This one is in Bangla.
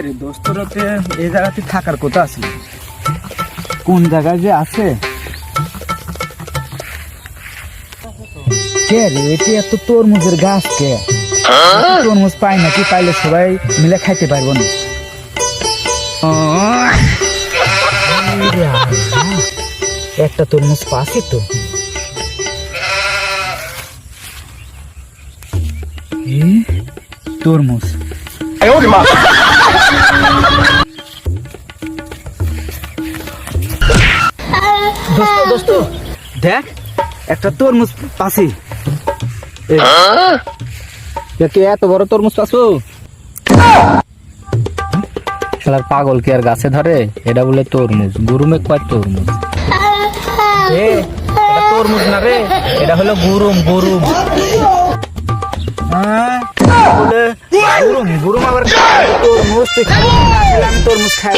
রে দোস্তরতে এই জায়গাতে থাকার কথা আছে, কোন জায়গায় যে আছে কে রে? এটি এত তরমুজের গাছ কে? তরমুজ পাই নাকি? পাইলে সবাই মিলে খাইতে পারবো না। একটা তরমুজ পাচ্ছি তো। তরমুজ দোস্ত দেখ, একটা তরমুজ পাচ্ছি। এত বড় তরমুজ পাচ্ছ? শালার পাগল কি আর গাছে ধরে? এটা বলে তরমুজ, গুরুমে কয় তরমুজ। এটা তরমুজ না রে, এটা হলো গুরুম। গুরুম বলে গুরুম আবার তরমুজ। আমি তরমুজ খাই।